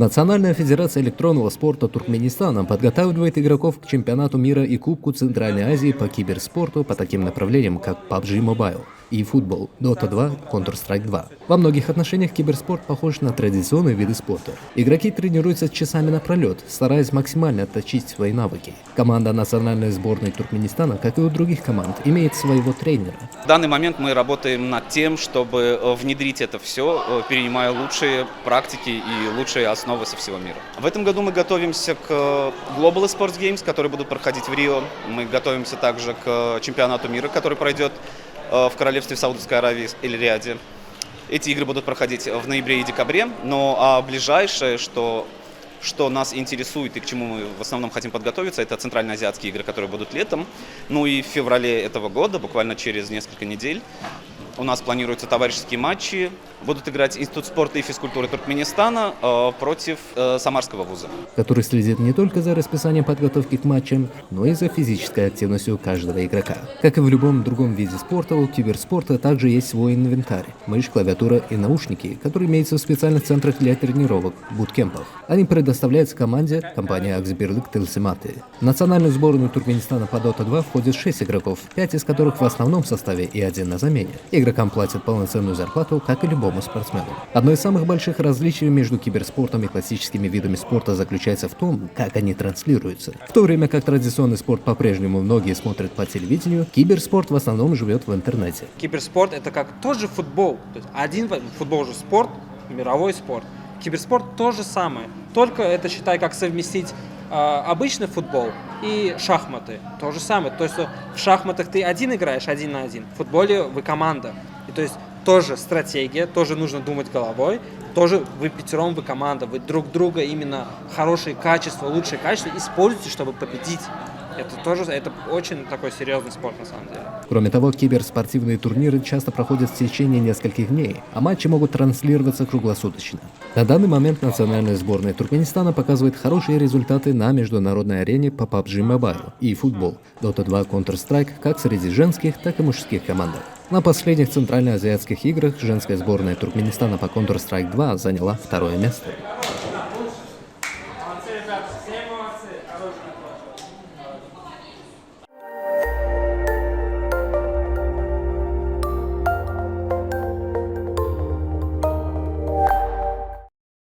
Национальная федерация электронного спорта Туркменистана подготавливает игроков к чемпионату мира и Кубку Центральной Азии по киберспорту по таким направлениям, как PUBG Mobile и футбол, Dota 2, Counter-Strike 2. Во многих отношениях киберспорт похож на традиционные виды спорта. Игроки тренируются часами напролет, стараясь максимально отточить свои навыки. Команда национальной сборной Туркменистана, как и у других команд, имеет своего тренера. В данный момент мы работаем над тем, чтобы внедрить это все, перенимая лучшие практики и лучшие основы со всего мира. В этом году мы готовимся к Global Sports Games, которые будут проходить в Рио. Мы готовимся также к чемпионату мира, который пройдет в Королевстве Саудовской Аравии или Риаде. Эти игры будут проходить в ноябре и декабре, но ближайшее, что нас интересует и к чему мы в основном хотим подготовиться, это центральноазиатские игры, которые будут летом. Ну и в феврале этого года, буквально через несколько недель, у нас планируются товарищеские матчи. Будут играть Институт спорта и физкультуры Туркменистана против Самарского вуза, который следит не только за расписанием подготовки к матчам, но и за физической активностью каждого игрока. Как и в любом другом виде спорта, у киберспорта также есть свой инвентарь – мышь, клавиатура и наушники, которые имеются в специальных центрах для тренировок – буткемпах. Они предоставляются команде компании Аксбирлык Телсиматы. В национальную сборную Туркменистана по Dota 2 входит 6 игроков, 5 из которых в основном составе и 1 на замене. Игрокам платят полноценную зарплату, как и любому спортсмену. Одно из самых больших различий между киберспортом и классическими видами спорта заключается в том, как они транслируются. В то время как традиционный спорт по-прежнему многие смотрят по телевидению, киберспорт в основном живет в интернете. Киберспорт — это как тот же футбол. То есть футбол же спорт, мировой спорт. Киберспорт то же самое. Только это, считай, как совместить обычный футбол и шахматы. То же самое. То есть в шахматах ты один играешь, 1 на 1. В футболе вы команда. И то есть тоже стратегия, тоже нужно думать головой, тоже вы пятером, вы команда, вы друг друга именно хорошие качества, лучшие качества используете, чтобы победить. Это очень такой серьезный спорт на самом деле. Кроме того, киберспортивные турниры часто проходят в течение нескольких дней, а матчи могут транслироваться круглосуточно. На данный момент национальная сборная Туркменистана показывает хорошие результаты на международной арене по PUBG Mobile и футбол, Dota 2, Counter-Strike как среди женских, так и мужских командах. На последних центральноазиатских играх женская сборная Туркменистана по Counter-Strike 2 заняла 2-е место.